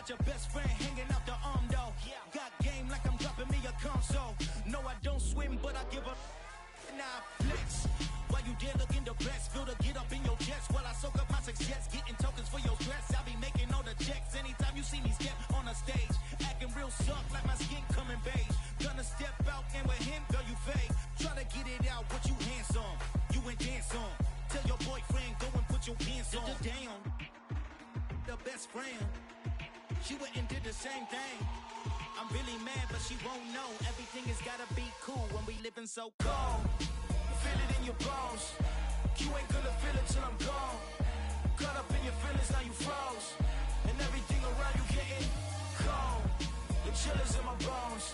got your best friend hanging out the arm though. Got game like I'm dropping me a console. No, I don't swim, but I give a nah flex. While you there looking the best, feel the get up in your chest while I soak up my success, getting tokens for your stress. I be making all the checks anytime you see me step on a stage, acting real soft like my skin coming beige. Gonna step out and with him, girl, you fake. Try to get it out, what you handsome, you ain't dance on. Tell your boyfriend, go and put your pants on. Down, the best friend, she went and did the same thing. I'm really mad, but she won't know. Everything has gotta be cool when we living so cold. Feel it in your bones. You ain't gonna feel it till I'm gone. Caught up in your feelings, now you froze. And everything around you getting cold. The chill is in my bones.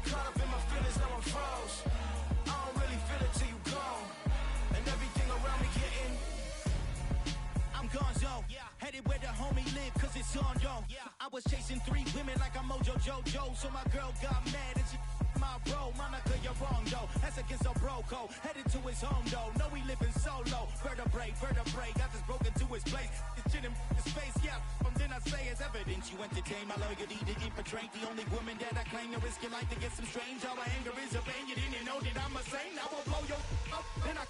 Caught up in my feelings, now I'm froze. I don't really feel it till you gone. And everything around me getting, I'm gonzo. Headed where the homie live, cause it's on, yo. I was chasing 3 women like I'm Mojo Jojo. So my girl got mad and she my bro. Monica, you're wrong, though. That's against a bro code. Headed to his home, though. No, we living solo. Vertebrae. Got this broken to his place. This shit in his face, yeah. From then I say it's evidence. You entertain my loyalty to infiltrate. The only woman that I claim to risk your life to get some strange. How my anger is a pain. You didn't know that I'm a saint. I will blow your up. Then I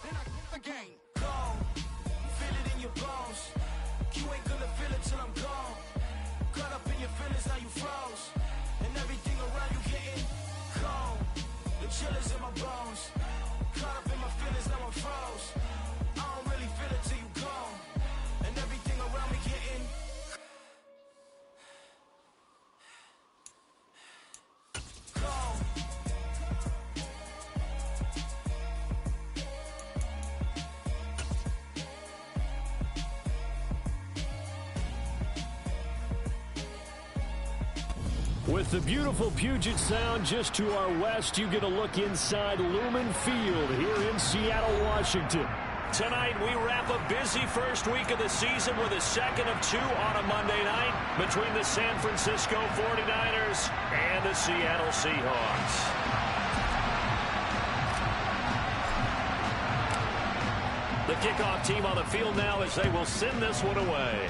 again. Gone. Feel it in your bones. You ain't gonna feel it till I'm gone. Caught up in your feelings, now you froze. And everything around you getting cold. The chill is in my bones. Caught up in my feelings, now I'm froze. I don't really feel it till you gone. And everything around me getting cold. With the beautiful Puget Sound just to our west, you get a look inside Lumen Field here in Seattle, Washington. Tonight, we wrap a busy first week of the season with a second of 2 on a Monday night between the San Francisco 49ers and the Seattle Seahawks. The kickoff team on the field now as they will send this one away.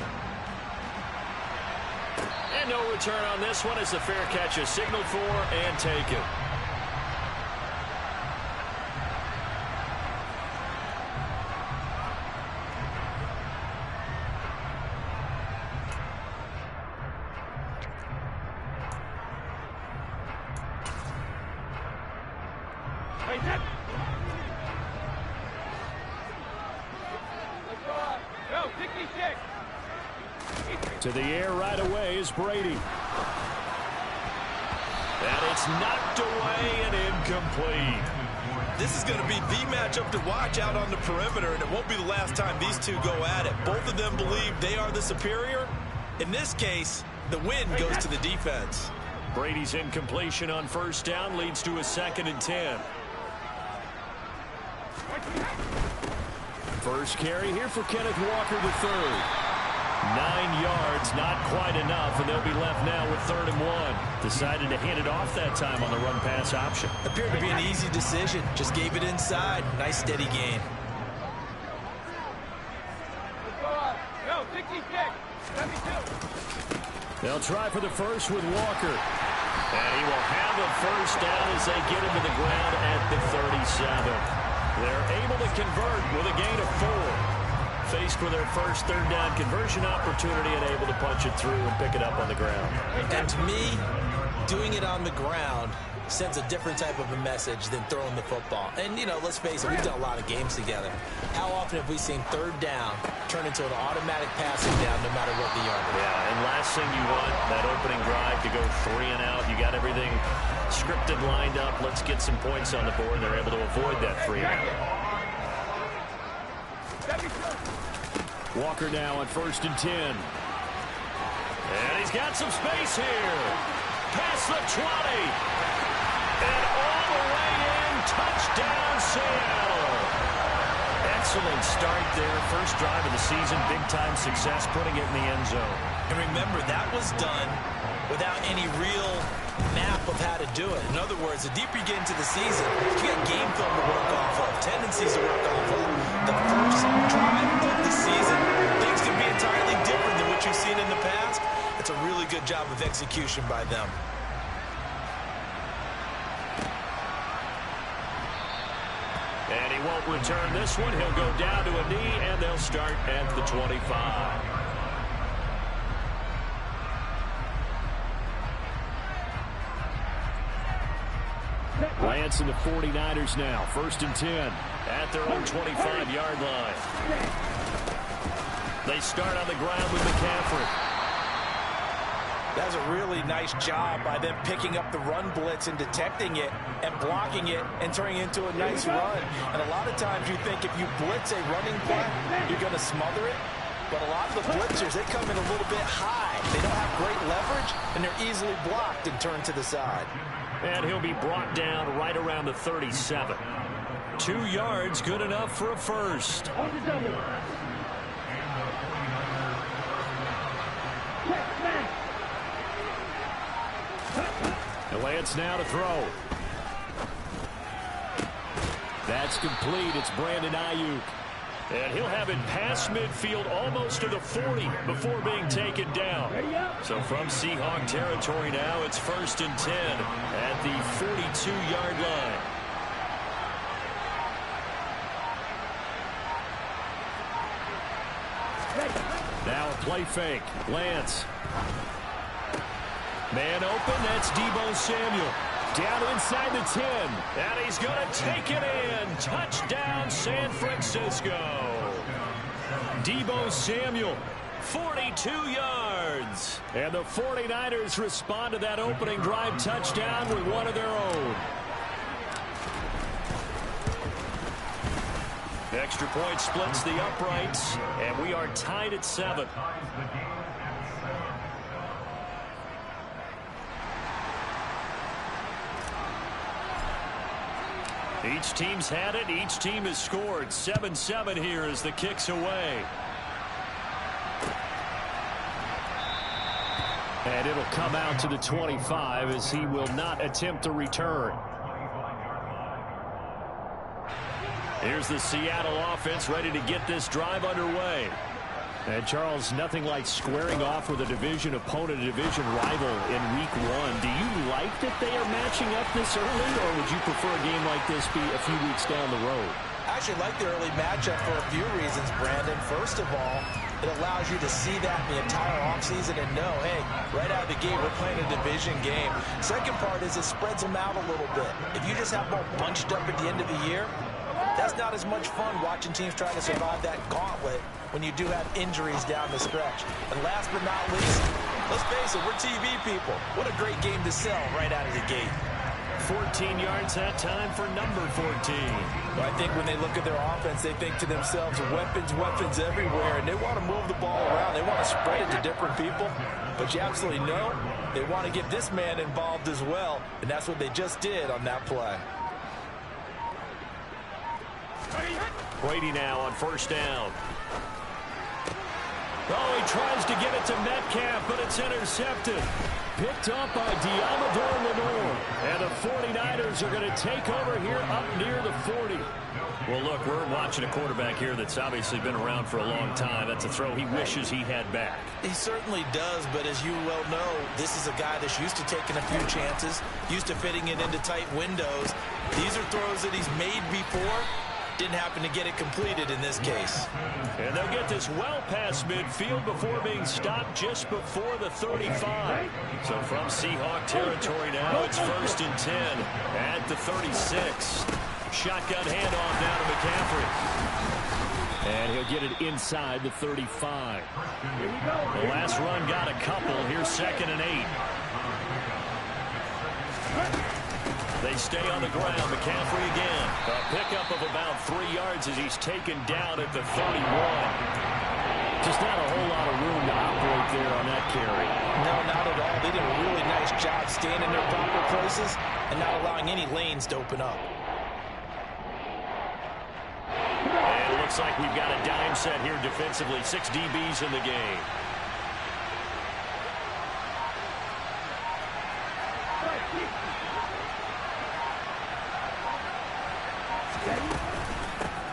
And no return on this one as the fair catch is signaled for and taken. To the air right away is Brady. And it's knocked away and incomplete. This is going to be the matchup to watch out on the perimeter, and it won't be the last time these two go at it. Both of them believe they are the superior. In this case, the win goes to the defense. Brady's incompletion on first down leads to a 2nd and 10. First carry here for Kenneth Walker III. 9 yards, not quite enough, and they'll be left now with 3rd and 1. Decided to hand it off that time on the run-pass option. Appeared to be an easy decision. Just gave it inside. Nice, steady gain. They'll try for the first with Walker. And he will have a first down as they get him to the ground at the 37. They're able to convert with a gain of 4. Faced with their first 3rd down conversion opportunity and able to punch it through and pick it up on the ground. And to me, doing it on the ground sends a different type of a message than throwing the football. And, you know, let's face it, we've done a lot of games together. How often have we seen 3rd down turn into an automatic passing down no matter what the yard is? Yeah, and last thing you want, that opening drive to go 3 and out. You got everything scripted, lined up. Let's get some points on the board. They're able to avoid that 3 and out. Walker now on 1st and 10. And he's got some space here. Past the 20. And all the way in. Touchdown, Seattle. Excellent start there. First drive of the season. Big-time success putting it in the end zone. And remember, that was done without any real map of how to do it. In other words, the deeper you get into the season, you got game film to work off of, tendencies to work off of. The first drive of the season, things can be entirely different than what you've seen in the past. It's a really good job of execution by them. And he won't return this one. He'll go down to a knee, and they'll start at the 25. Lance and the 49ers now. 1st and 10 at their own 25-yard line. They start on the ground with McCaffrey. That's a really nice job by them picking up the run blitz and detecting it and blocking it and turning it into a nice run. And a lot of times you think if you blitz a running play, you're going to smother it. But a lot of the blitzers, they come in a little bit high. They don't have great leverage, and they're easily blocked and turned to the side. And he'll be brought down right around the 37. 2 yards, good enough for a first. Lance now to throw. That's complete. It's Brandon Ayuk. And he'll have it past midfield almost to the 40 before being taken down. So from Seahawk territory now, it's 1st and 10 at the 42-yard line. Now a play fake. Lance. Man open, that's Deebo Samuel. Down inside the 10. And he's going to take it in. Touchdown, San Francisco. Deebo Samuel, 42 yards. And the 49ers respond to that opening drive touchdown with one of their own. Extra point splits the uprights, and we are tied at 7. Each team's had it. Each team has scored. 7-7 here as the kick's away. And it'll come out to the 25 as he will not attempt to return. Here's the Seattle offense ready to get this drive underway. And, Charles, nothing like squaring off with a division opponent, a division rival in Week 1. Do you like that they are matching up this early, or would you prefer a game like this be a few weeks down the road? I actually like the early matchup for a few reasons, Brandon. First of all, it allows you to see that in the entire offseason and know, hey, right out of the gate, we're playing a division game. Second part is it spreads them out a little bit. If you just have them all bunched up at the end of the year, that's not as much fun watching teams try to survive that gauntlet when you do have injuries down the stretch. And last but not least, let's face it, we're TV people. What a great game to sell right out of the gate. 14 yards that time for number 14. Well, I think when they look at their offense, they think to themselves, weapons, weapons everywhere, and they want to move the ball around. They want to spread it to different people. But you absolutely know they want to get this man involved as well, and that's what they just did on that play. Brady now on 1st down. Oh, he tries to get it to Metcalf, but it's intercepted. Picked up by Deommodore Lenoir. And the 49ers are going to take over here up near the 40. Well, look, we're watching a quarterback here that's obviously been around for a long time. That's a throw he wishes he had back. He certainly does, but as you well know, this is a guy that's used to taking a few chances, used to fitting it into tight windows. These are throws that he's made before. Didn't happen to get it completed in this case. And they'll get this well past midfield before being stopped just before the 35. So from Seahawk territory now, it's 1st and 10 at the 36. Shotgun handoff down to McCaffrey. And he'll get it inside the 35. The last run got a couple. Here's 2nd and 8. They stay on the ground. McCaffrey again. A pickup of about 3 yards as he's taken down at the 31. Just not a whole lot of room to operate there on that carry. No, not at all. They did a really nice job staying in their proper places and not allowing any lanes to open up. And it looks like we've got a dime set here defensively. 6 DBs in the game.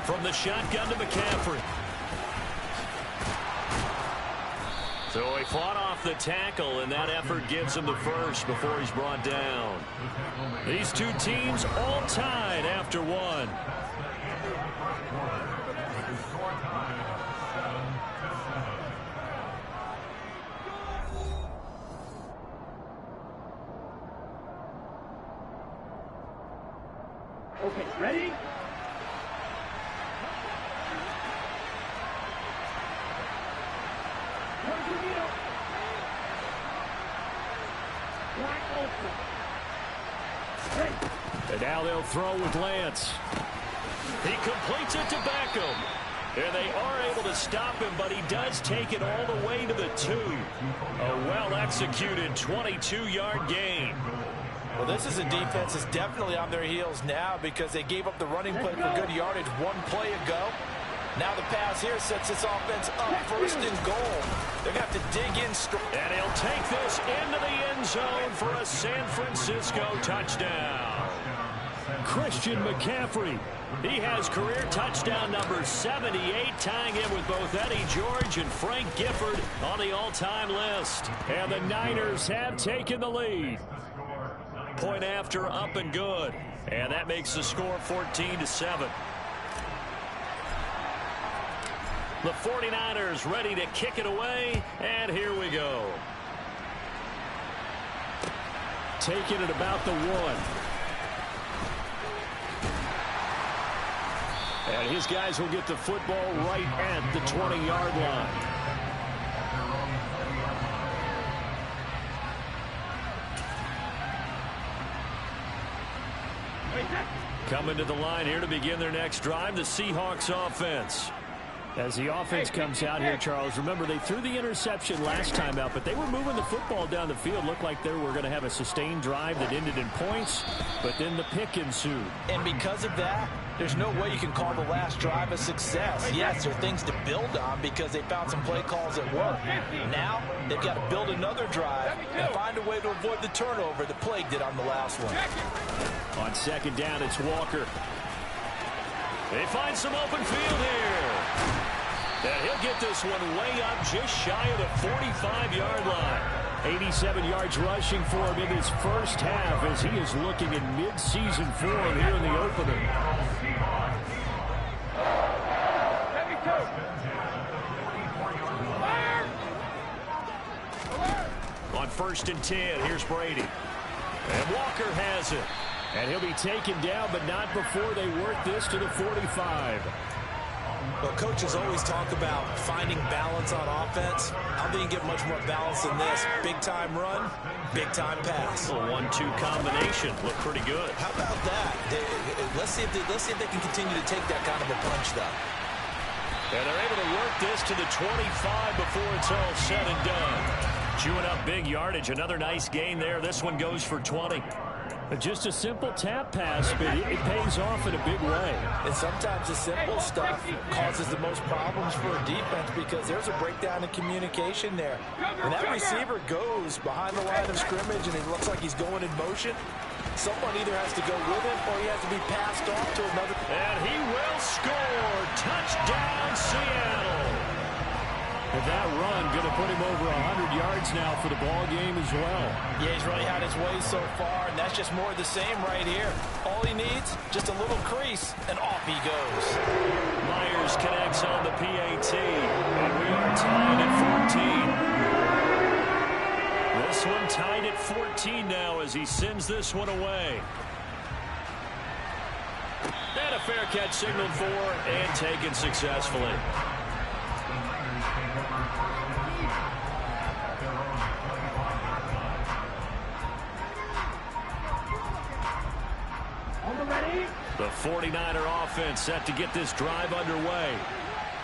From the shotgun to McCaffrey. So he fought off the tackle, and that effort gives him the first before he's brought down. These two teams all tied after one. Okay, ready? And now they'll throw with Lance. He completes it to Beckham. And they are able to stop him, but he does take it all the way to the 2. A well-executed 22-yard gain. Well, this is a defense that's definitely on their heels now because they gave up the running play for good yardage one play ago. Now the pass here sets this offense up first and goal. They're going to have to dig in strong. And he'll take this into the end zone for a San Francisco touchdown. Christian McCaffrey. He has career touchdown number 78, tying him with both Eddie George and Frank Gifford on the all-time list. And the Niners have taken the lead. Point after, up and good. And that makes the score 14-7. The 49ers ready to kick it away, and here we go. Taking it about the 1. And his guys will get the football right at the 20-yard line. Coming to the line here to begin their next drive, the Seahawks offense. As the offense comes out here, Charles, remember they threw the interception last time out, but they were moving the football down the field. Looked like they were going to have a sustained drive that ended in points, but then the pick ensued. And because of that, there's no way you can call the last drive a success. Yes, there are things to build on because they found some play calls that work. Now, they've got to build another drive and find a way to avoid the turnover that plagued it on the last one. On second down, it's Walker. They find some open field here. And he'll get this one way up just shy of the 45-yard line. 87 yards rushing for him in his first half as he is looking in mid-season form here in the opener. On 1st and 10, here's Brady. And Walker has it. And he'll be taken down, but not before they work this to the 45. Well, coaches always talk about finding balance on offense. I don't think you get much more balance than this. Big-time run, big-time pass. A 1-2 combination. Look pretty good. How about that? Let's see if they can continue to take that kind of a punch, though. And they're able to work this to the 25 before it's all said and done. Chewing up big yardage. Another nice gain there. This one goes for 20. Just a simple tap pass, but it pays off in a big way. And sometimes the simple stuff causes the most problems for a defense because there's a breakdown in communication there. When that receiver goes behind the line of scrimmage and it looks like he's going in motion, someone either has to go with him or he has to be passed off to another. And he will score. Touchdown, Seattle. And that run going to put him over 100 yards now for the ball game as well. Yeah, he's really had his way so far, and that's just more of the same right here. All he needs, just a little crease, and off he goes. Myers connects on the PAT, and we are tied at 14. This one tied at 14 now as he sends this one away. And a fair catch signaled for and taken successfully. The 49er offense set to get this drive underway.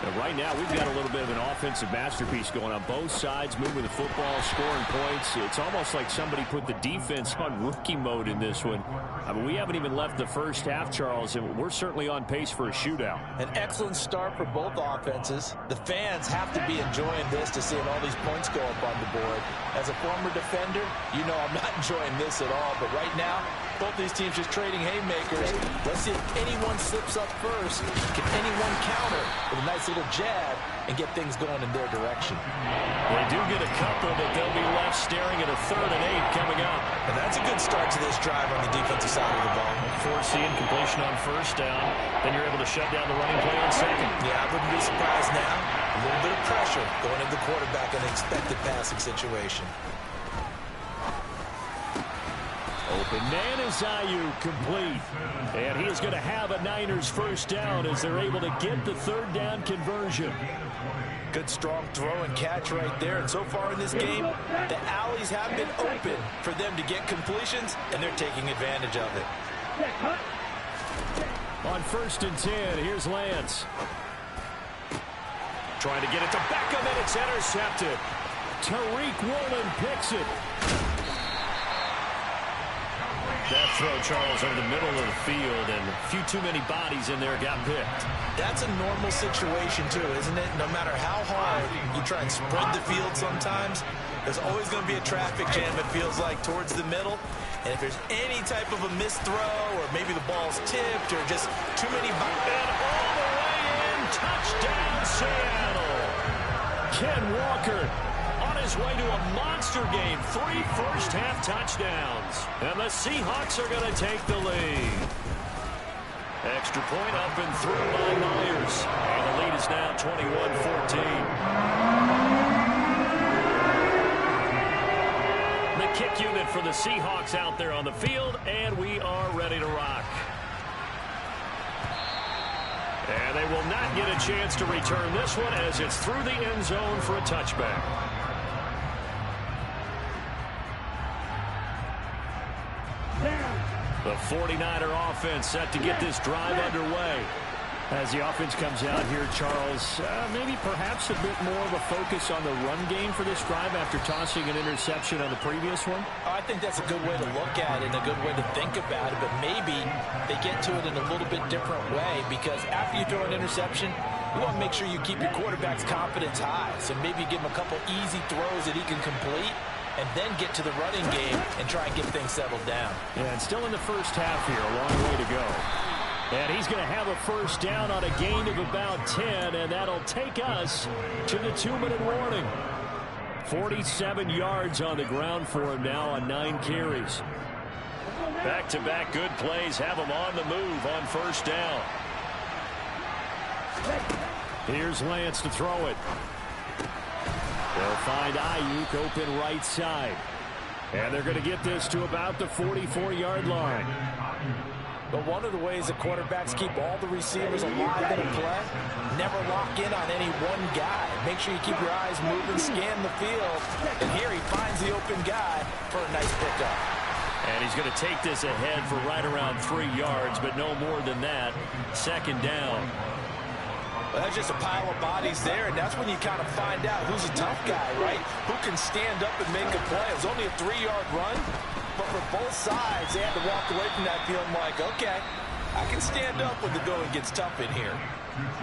And right now, we've got a little bit of an offensive masterpiece going on both sides, moving the football, scoring points. It's almost like somebody put the defense on rookie mode in this one. I mean, we haven't even left the first half, Charles, and we're certainly on pace for a shootout. An excellent start for both offenses. The fans have to be enjoying this to seeing all these points go up on the board. As a former defender, you know I'm not enjoying this at all. But right now, both these teams just trading haymakers. Let's see if anyone slips up first. Can anyone counter with a nice little jab and get things going in their direction. They do get a couple, but they'll be left staring at a 3rd and 8 coming up. And that's a good start to this drive on the defensive side of the ball. Forcing completion on 1st down. Then you're able to shut down the running play on 2nd. Yeah, I wouldn't be surprised now. A little bit of pressure going into the quarterback in an expected passing situation. Open man is Ayuk, complete. And he is going to have a Niners 1st down as they're able to get the 3rd down conversion. Good strong throw and catch right there. And so far in this game, the alleys have been open for them to get completions, and they're taking advantage of it. On 1st and 10, here's Lance. Trying to get it to Beckham, and it's intercepted. Tariq Woolen picks it. That throw, Charles, over the middle of the field, and a few too many bodies in there got picked. That's a normal situation, too, isn't it? No matter how hard you try and spread the field sometimes, there's always going to be a traffic jam, it feels like, towards the middle. And if there's any type of a missed throw, or maybe the ball's tipped, or just too many bodies. And all the way in, touchdown, Seattle. Ken Walker on his way to a monster game. 3 first-half touchdowns. And the Seahawks are going to take the lead. Extra point up and through by Myers. And the lead is now 21-14. The kick unit for the Seahawks out there on the field, and we are ready to rock. And they will not get a chance to return this one as it's through the end zone for a touchback. The 49er offense set to get this drive underway. As the offense comes out here, Charles, maybe perhaps a bit more of a focus on the run game for this drive after tossing an interception on the previous one? I think that's a good way to look at it and a good way to think about it, but maybe they get to it in a little bit different way, because after you throw an interception, you want to make sure you keep your quarterback's confidence high. So maybe give him a couple easy throws that he can complete, and then get to the running game and try and get things settled down. Yeah, and still in the first half here, a long way to go. And he's going to have a 1st down on a gain of about 10, and that'll take us to the 2-minute warning. 47 yards on the ground for him now on 9 carries. Back-to-back good plays have him on the move on 1st down. Here's Lance to throw it. They'll find Ayuk open right side. And they're going to get this to about the 44-yard line. But one of the ways that quarterbacks keep all the receivers alive in a play, never lock in on any one guy. Make sure you keep your eyes moving, scan the field. And here he finds the open guy for a nice pickup. And he's going to take this ahead for right around 3 yards, but no more than that. 2nd down. Well, that's just a pile of bodies there, and that's when you kind of find out who's a tough guy, right? Who can stand up and make a play. It was only a 3-yard run, but for both sides, they had to walk away from that feeling like, okay, I can stand up when the going gets tough in here.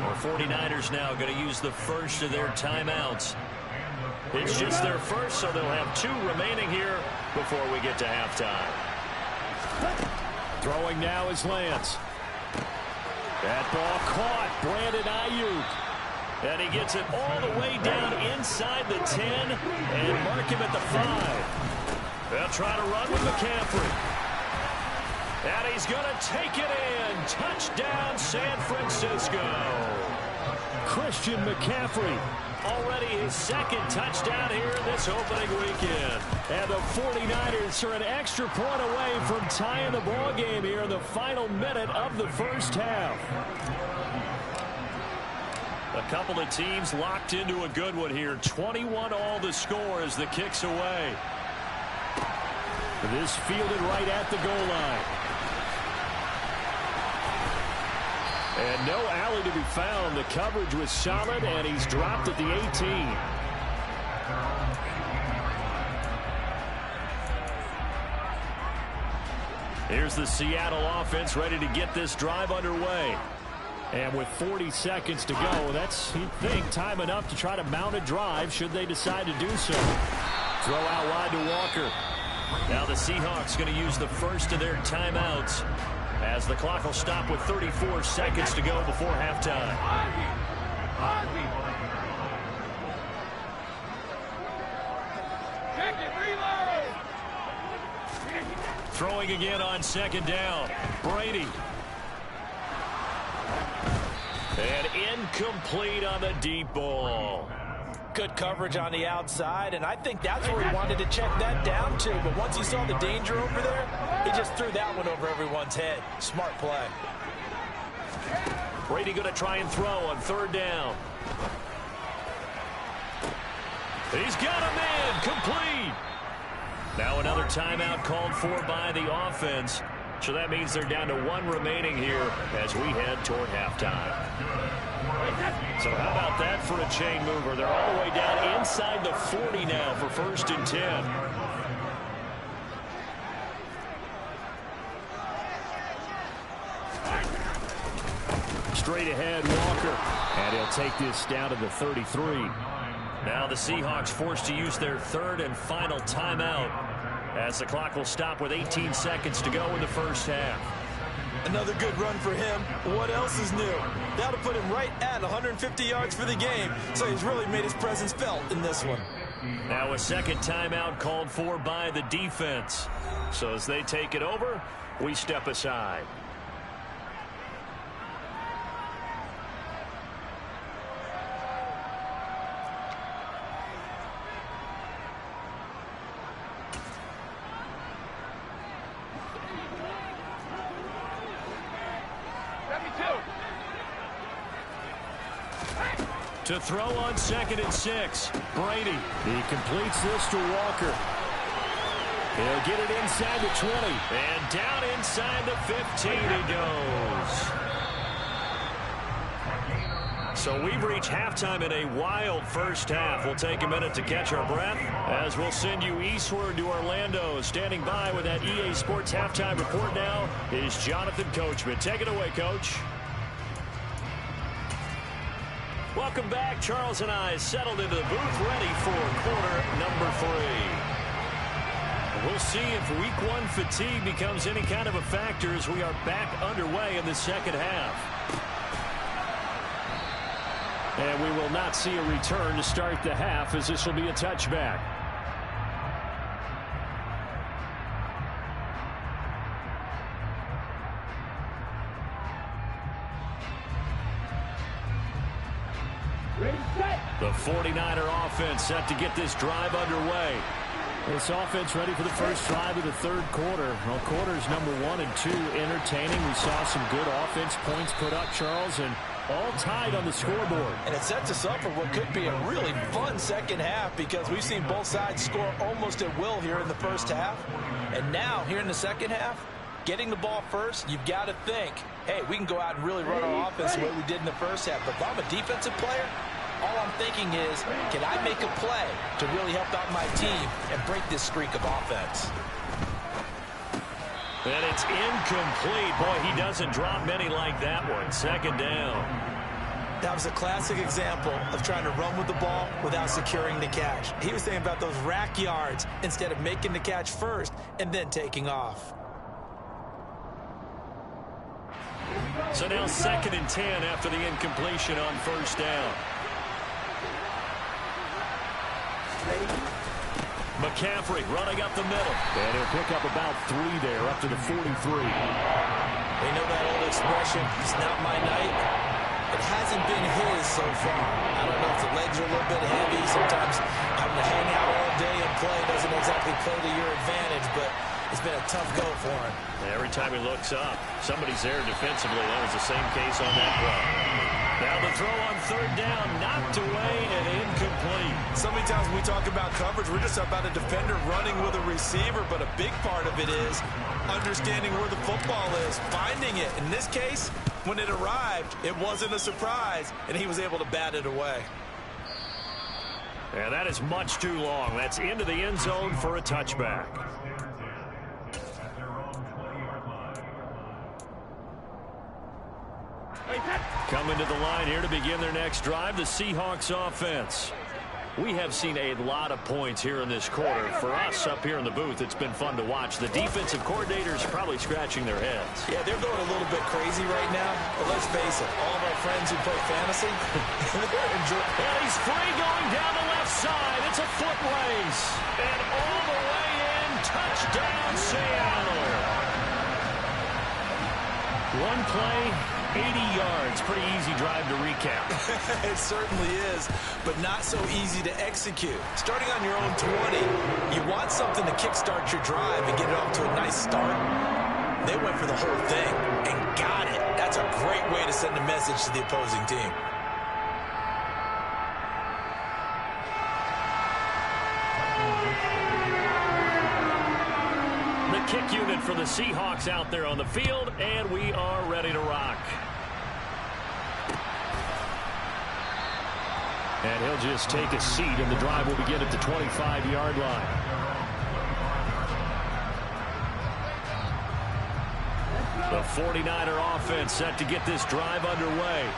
Our 49ers now going to use the first of their timeouts. It's just their first, so they'll have 2 remaining here before we get to halftime. Throwing now is Lance. That ball caught. Brandon Ayuk. And he gets it all the way down inside the 10 and mark him at the 5. They'll try to run with McCaffrey. And he's going to take it in. Touchdown, San Francisco. Christian McCaffrey. Already his 2nd touchdown here this opening weekend. And the 49ers are an extra point away from tying the ball game here in the final minute of the first half. A couple of teams locked into a good one here. 21-all the score as the kick's away. This fielded right at the goal line. And no alley to be found. The coverage was solid, and he's dropped at the 18. Here's the Seattle offense ready to get this drive underway. And with 40 seconds to go, that's, you'd think, time enough to try to mount a drive should they decide to do so. Throw out wide to Walker. Now the Seahawks going to use the first of their timeouts, as the clock will stop with 34 seconds to go before halftime. Throwing again on second down. Brady. And incomplete on the deep ball. Good coverage on the outside, and I think that's where he wanted to check that down to. But once he saw the danger over there, he just threw that one over everyone's head. Smart play. Brady going to try and throw on third down. He's got him in. Complete. Now another timeout called for by the offense. So that means they're down to one remaining here as we head toward halftime. So how about that for a chain mover? They're all the way down inside the 40 now for 1st and 10. Straight ahead, Walker. And he'll take this down to the 33. Now the Seahawks forced to use their third and final timeout as the clock will stop with 18 seconds to go in the first half. Another good run for him. What else is new? That'll put him right at 150 yards for the game, so he's really made his presence felt in this one. Now a second timeout called for by the defense. So as they take it over, we step aside. To throw on 2nd and 6. Brady. He completes this to Walker. He'll get it inside the 20. And down inside the 15 he goes. So we've reached halftime in a wild first half. We'll take a minute to catch our breath as we'll send you eastward to Orlando. Standing by with that EA Sports halftime report now is Jonathan Coachman. Take it away, Coach. Welcome back. Charles and I settled into the booth ready for quarter number 3. We'll see if week 1 fatigue becomes any kind of a factor as we are back underway in the second half. And we will not see a return to start the half as this will be a touchback. The 49er offense set to get this drive underway. This offense ready for the first drive of the third quarter. Well, quarters number 1 and 2 entertaining. We saw some good offense points put up, Charles, and all tied on the scoreboard. And it sets us up for what could be a really fun second half because we've seen both sides score almost at will here in the first half. And now, here in the second half, getting the ball first, you've got to think, hey, we can go out and really run our offense the way we did in the first half. But if I'm a defensive player, all I'm thinking is, can I make a play to really help out my team and break this streak of offense? And it's incomplete. Boy, he doesn't drop many like that one. 2nd down. That was a classic example of trying to run with the ball without securing the catch. He was thinking about those rack yards instead of making the catch first and then taking off. So now 2nd and 10 after the incompletion on 1st down. McCaffrey running up the middle. And he'll pick up about 3 there, up to the 43. They know that old expression, it's not my night. It hasn't been his so far. I don't know if the legs are a little bit heavy. Sometimes having to hang out all day and play doesn't exactly play to your advantage, but it's been a tough go for him. Every time he looks up, somebody's there defensively. That was the same case on that play. Now the throw on 3rd down, knocked away and incomplete. So many times when we talk about coverage, we're just about a defender running with a receiver, but a big part of it is understanding where the football is, finding it. In this case, when it arrived, it wasn't a surprise, and he was able to bat it away. And that is much too long. That's into the end zone for a touchback. Coming to the line here to begin their next drive, the Seahawks offense. We have seen a lot of points here in this quarter. For us up here in the booth, it's been fun to watch. The defensive coordinators probably scratching their heads. Yeah, they're going a little bit crazy right now. But let's face it, all of our friends who play fantasy, they're enjoying. And he's free going down the left side. It's a foot race. And all the way in, touchdown Seattle. One play, 80 yards. Pretty easy drive to recap. It certainly is, but not so easy to execute. Starting on your own 20, you want something to kickstart your drive and get it off to a nice start. They went for the whole thing and got it. That's a great way to send a message to the opposing team. Kick unit for the Seahawks out there on the field, and we are ready to rock. And he'll just take a seat, and the drive will begin at the 25-yard line. The 49er offense set to get this drive underway.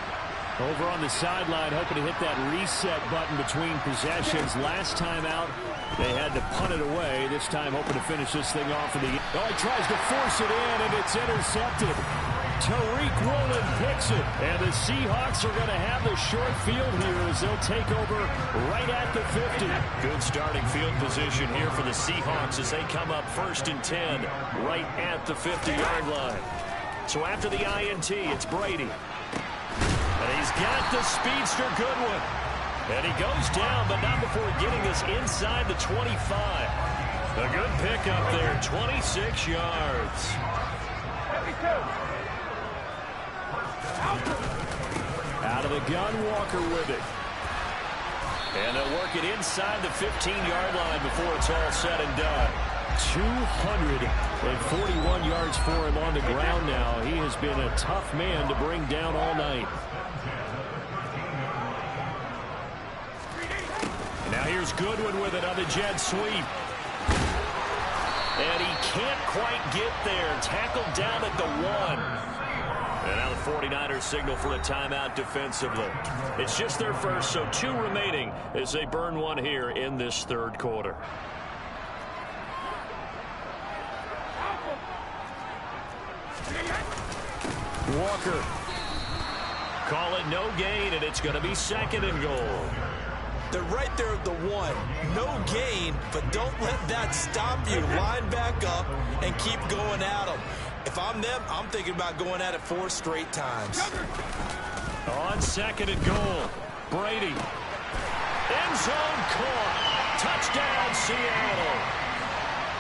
Over on the sideline, hoping to hit that reset button between possessions. Last time out, they had to punt it away. This time, hoping to finish this thing off. Oh, he tries to force it in, and it's intercepted. Tariq Woolen picks it. And the Seahawks are going to have the short field here as they'll take over right at the 50. Good starting field position here for the Seahawks as they come up 1st and 10 right at the 50-yard line. So after the INT, it's Brady. And he's got the speedster Goodwin. And he goes down, but not before getting us inside the 25. A good pickup there, 26 yards. Out of the gun, Walker with it. And they'll work it inside the 15-yard line before it's all said and done. 241 yards for him on the ground now. He has been a tough man to bring down all night. Now here's Goodwin with it on the jet sweep. And he can't quite get there. Tackled down at the 1. And now the 49ers signal for a timeout defensively. It's just their first, so 2 remaining as they burn one here in this 3rd quarter. Walker. Call it no gain, and it's going to be 2nd and goal. They're right there at the 1. No gain, but don't let that stop you. Line back up and keep going at them. If I'm them, I'm thinking about going at it 4 straight times. On 2nd and goal, Brady. End zone caught. Touchdown, Seattle.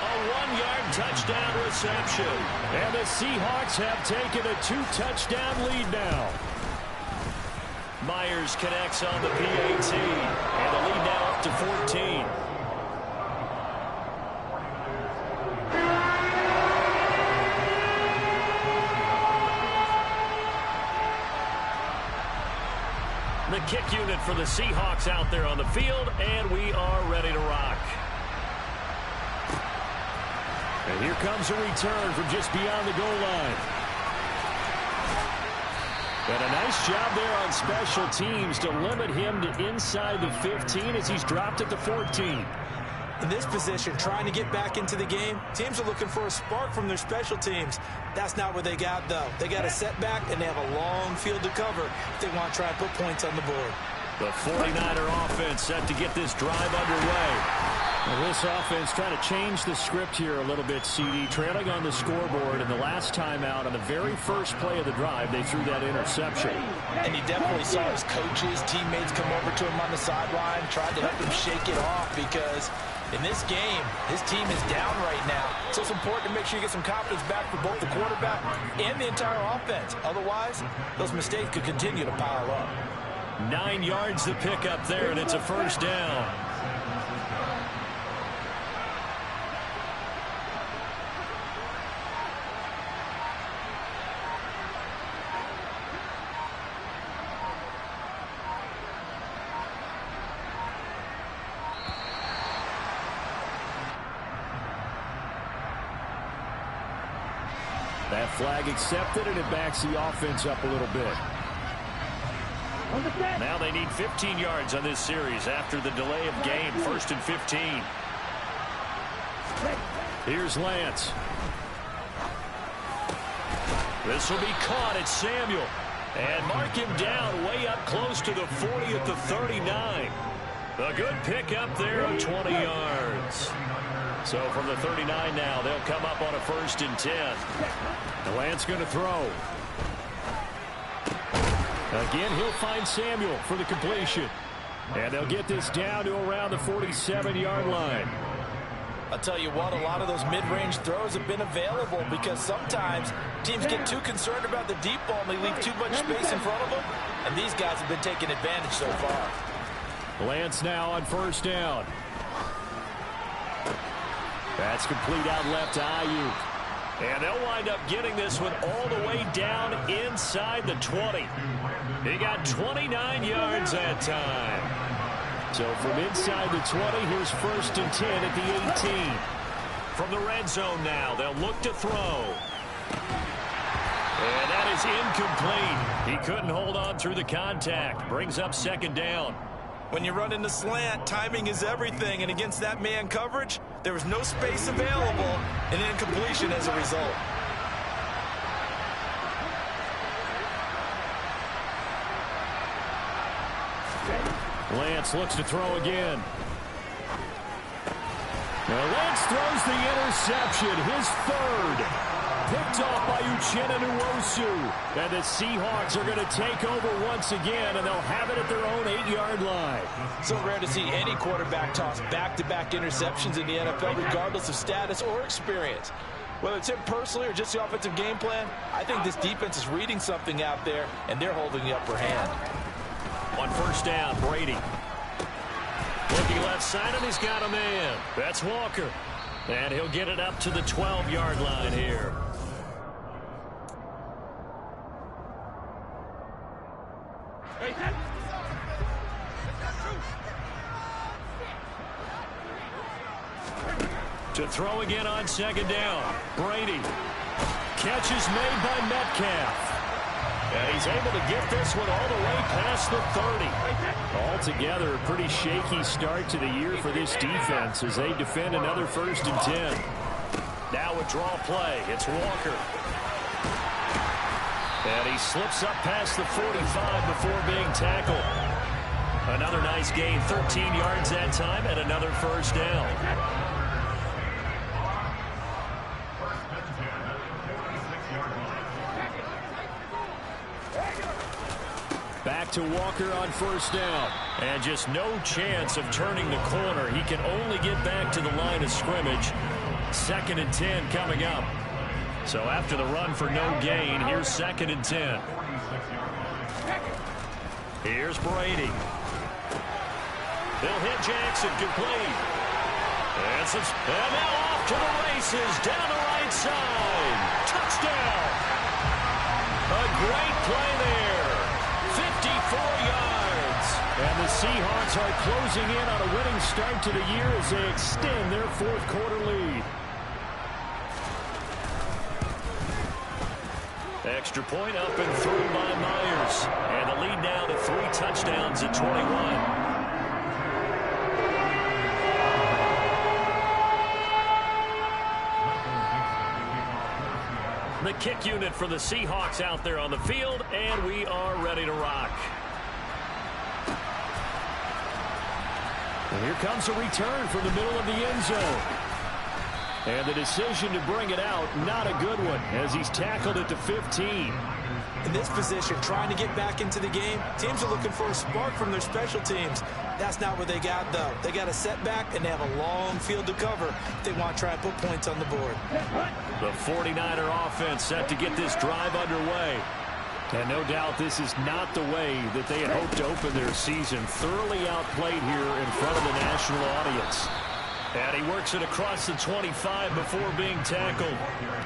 A 1-yard touchdown reception. And the Seahawks have taken a 2-touchdown lead now. Myers connects on the PAT. And the lead now up to 14. The kick unit for the Seahawks out there on the field, and we are ready to rock. And here comes a return from just beyond the goal line. And a nice job there on special teams to limit him to inside the 15 as he's dropped at the 14. In this position, trying to get back into the game, teams are looking for a spark from their special teams. That's not what they got, though. They got a setback, and they have a long field to cover if they want to try and put points on the board. The 49er offense set to get this drive underway. Well, this offense trying to change the script here a little bit, CD. Trailing on the scoreboard, and the last time out on the very first play of the drive, they threw that interception. And he definitely saw his coaches, teammates come over to him on the sideline, tried to help him shake it off because in this game, his team is down right now. So it's important to make sure you get some confidence back for both the quarterback and the entire offense. Otherwise, those mistakes could continue to pile up. 9 yards to pick up there, and it's a first down. That flag accepted, and it backs the offense up a little bit. Now they need 15 yards on this series after the delay of game. 1st and 15. Here's Lance. This will be caught. It's Samuel. And mark him down way up close to the 40 at the 39. A good pickup there of 20 yards. So from the 39 now, they'll come up on a 1st and 10. Lance going to throw. Again, he'll find Samuel for the completion. And they'll get this down to around the 47-yard line. I'll tell you what, a lot of those mid-range throws have been available because sometimes teams get too concerned about the deep ball and they leave too much space in front of them. And these guys have been taking advantage so far. Lance now on 1st down. That's complete out left to Ayuk. And they'll wind up getting this one all the way down inside the 20. He got 29 yards that time. So from inside the 20, here's 1st and 10 at the 18. From the red zone now, they'll look to throw. And that is incomplete. He couldn't hold on through the contact. Brings up 2nd down. When you run in the slant, timing is everything. And against that man coverage, there was no space available, and an incompletion as a result. Lance looks to throw again. Now Lance throws the interception, his 3rd. Picked off by Uchenna Nwosu. And the Seahawks are going to take over once again, and they'll have it at their own 8-yard line. So rare to see any quarterback toss back-to-back interceptions in the NFL, regardless of status or experience. Whether it's him personally or just the offensive game plan, I think this defense is reading something out there, and they're holding the upper hand. On 1st down, Brady. Looking left side, and he's got a man. That's Walker. And he'll get it up to the 12-yard line here. To throw again on 2nd down. Brady. Catch is made by Metcalf. And he's able to get this one all the way past the 30. Altogether, a pretty shaky start to the year for this defense as they defend another 1st and 10. Now a draw play. It's Walker. And he slips up past the 45 before being tackled. Another nice gain, 13 yards that time, and another 1st down. Back to Walker on 1st down. And just no chance of turning the corner. He can only get back to the line of scrimmage. 2nd and 10 coming up. So after the run for no gain, here's 2nd and 10. Here's Brady. They'll hit Jackson complete. And now off to the races down the right side. Touchdown. A great play there. 54 yards. And the Seahawks are closing in on a winning start to the year as they extend their 4th quarter lead. Extra point up and through by Myers. And the lead now to 3 touchdowns at 21. The kick unit for the Seahawks out there on the field, and we are ready to rock. And here comes a return from the middle of the end zone. And the decision to bring it out, not a good one, as he's tackled at the 15. In this position, trying to get back into the game, teams are looking for a spark from their special teams. That's not what they got, though. They got a setback, and they have a long field to cover if they want to try and put points on the board. The 49er offense set to get this drive underway. And no doubt this is not the way that they had hoped to open their season. Thoroughly outplayed here in front of the national audience. And he works it across the 25 before being tackled.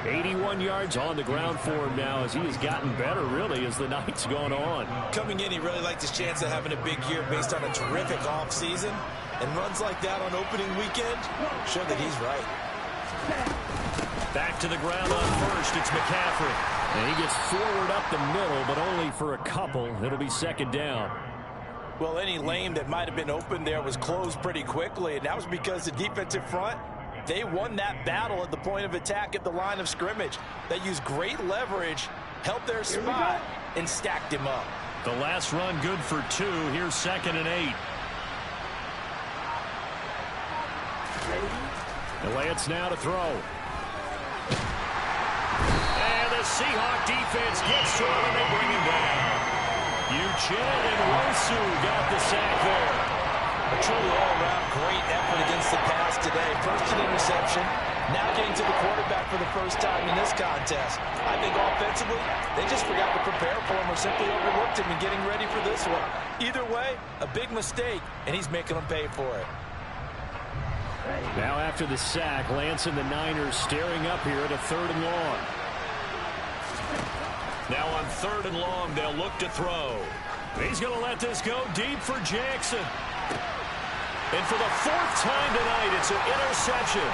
81 yards on the ground for him now as he has gotten better, really, as the night's gone on. Coming in, he really liked his chance of having a big year based on a terrific offseason. And runs like that on opening weekend show that he's right. Back to the ground on 1st. It's McCaffrey. And he gets forward up the middle, but only for a couple. It'll be second down. Well, any lane that might have been open there was closed pretty quickly, and that was because the defensive front, they won that battle at the point of attack at the line of scrimmage. They used great leverage, held their spot, and stacked him up. The last run good for 2. Here's 2nd and 8. The Lance now to throw. And the Seahawk defense gets to him, and they bring him down. Uchenna Nwosu got the sack there. A truly all-around great effort against the pass today. First an interception, now getting to the quarterback for the first time in this contest. I think offensively, they just forgot to prepare for him or simply overlooked him in getting ready for this one. Either way, a big mistake, and he's making them pay for it. Now after the sack, Lance and the Niners staring up here at a 3rd and long. Now on 3rd and long, they'll look to throw. He's going to let this go deep for Jackson. And for the 4th time tonight, it's an interception.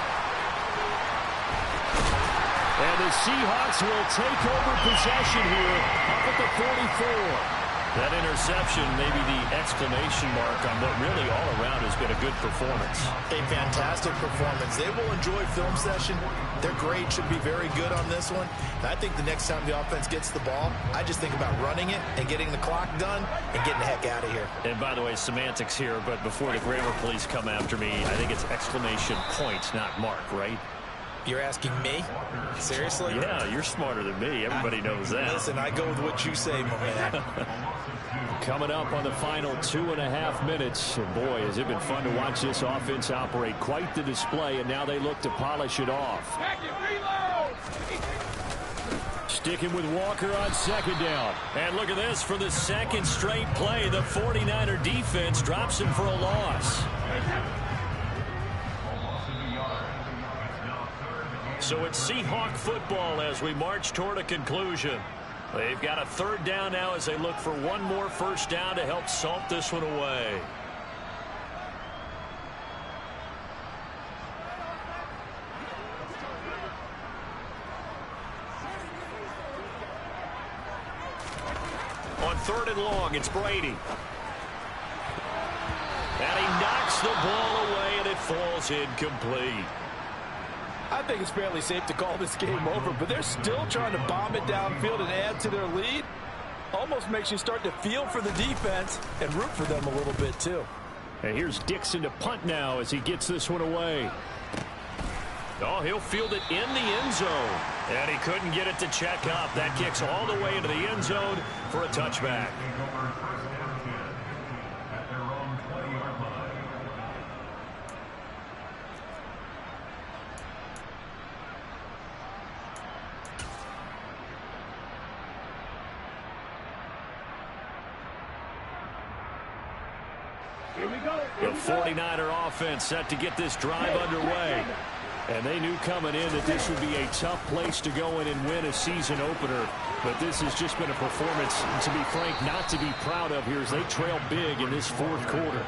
And the Seahawks will take over possession here up at the 44. That interception may be the exclamation mark on what really all around has been a good performance. A fantastic performance. They will enjoy film session. Their grade should be very good on this one. And I think the next time the offense gets the ball, I just think about running it and getting the clock done and getting the heck out of here. And by the way, semantics here, but before the grammar police come after me, I think it's exclamation point, not mark, right? You're asking me? Seriously? Yeah, you're smarter than me. Everybody knows that. Listen, I go with what you say, my man. Coming up on the final 2.5 minutes. And boy, has it been fun to watch this offense operate. Quite the display, and now they look to polish it off. Sticking with Walker on 2nd down. And look at this for the 2nd straight play. The 49er defense drops him for a loss. So it's Seahawk football as we march toward a conclusion. They've got a 3rd down now as they look for one more 1st down to help salt this one away. On 3rd and long, it's Brady. And he knocks the ball away, and it falls incomplete. I think it's fairly safe to call this game over, but they're still trying to bomb it downfield and add to their lead. Almost makes you start to feel for the defense and root for them a little bit, too. And here's Dixon to punt now as he gets this one away. Oh, he'll field it in the end zone. And he couldn't get it to check up. That kicks all the way into the end zone for a touchback. The 49er offense set to get this drive underway. And they knew coming in that this would be a tough place to go in and win a season opener. But this has just been a performance, to be frank, not to be proud of here as they trail big in this 4th quarter.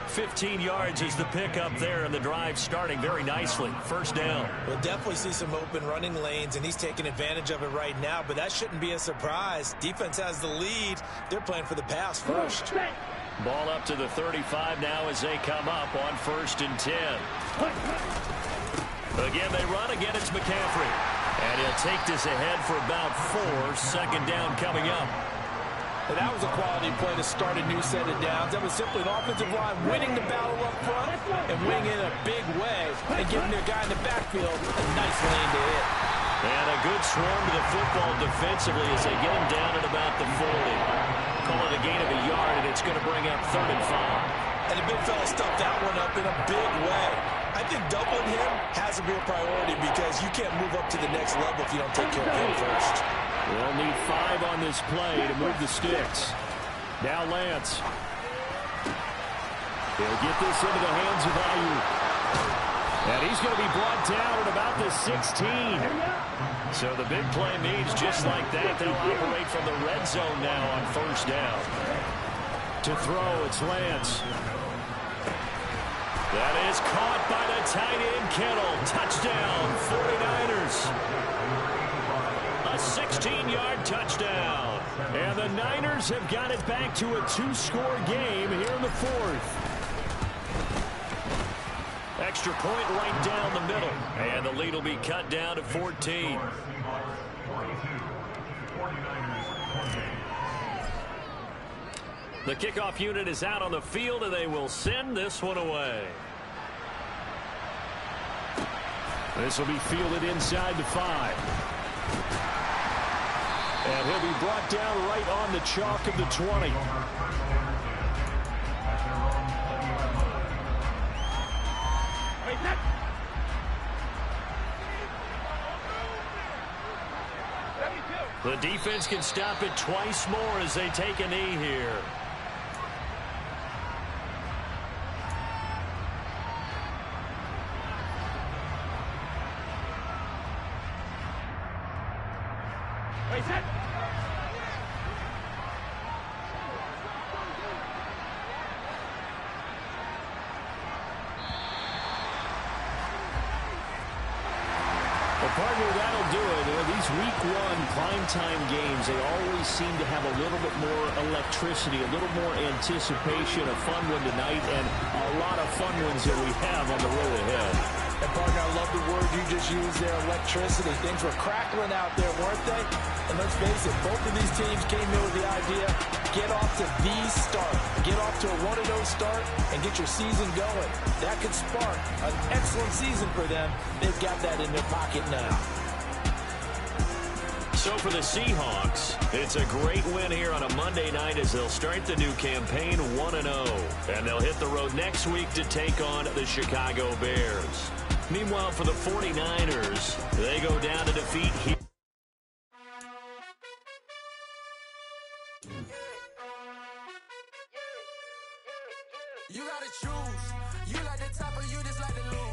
15 yards is the pickup there, and the drive starting very nicely. 1st down. We'll definitely see some open running lanes, and he's taking advantage of it right now, but that shouldn't be a surprise. Defense has the lead. They're playing for the pass first. Ball up to the 35 now as they come up on 1st and 10. Again, they run. Again, it's McCaffrey. And he'll take this ahead for about 4. 2nd down coming up. And that was a quality play to start a new set of downs. That was simply an offensive line winning the battle up front and winning in a big way and giving their guy in the backfield a nice lane to hit. And a good swarm to the football defensively as they get him down at about the 40. Call it a gain of a yard, and it's going to bring up 3rd and 5. And the big fella stuffed that one up in a big way. I think doubling him has to be a priority because you can't move up to the next level if you don't take care of him first. They'll need 5 on this play to move the sticks. Now Lance. He'll get this into the hands of Aiyuk. And he's going to be brought down at about the 16. So the big play means just like that, they'll operate from the red zone now on 1st down. To throw, it's Lance. That is caught by the tight end, Kittle. Touchdown, 49ers. A 16-yard touchdown. And the Niners have got it back to a 2-score game here in the fourth. Extra point right down the middle. And the lead will be cut down to 14. The kickoff unit is out on the field, and they will send this one away. This will be fielded inside the 5. And he'll be brought down right on the chalk of the 20. The defense can stop it twice more as they take a knee here. Partner, that'll do it. These week one primetime games, they always seem to have a little bit more electricity, a little more anticipation. A fun one tonight, and a lot of fun ones that we have on the road ahead. And, partner, I love the word you just used there, electricity. Things were crackling out there, weren't they? And let's face it, both of these teams came in with the idea, get off to the start. Get off to a 1-0 start and get your season going. That could spark an excellent season for them. They've got that in their pocket now. So for the Seahawks, it's a great win here on a Monday night as they'll start the new campaign 1-0. And they'll hit the road next week to take on the Chicago Bears. Meanwhile, for the 49ers, they go down to defeat here. You gotta choose. You like the top or you just like the lose.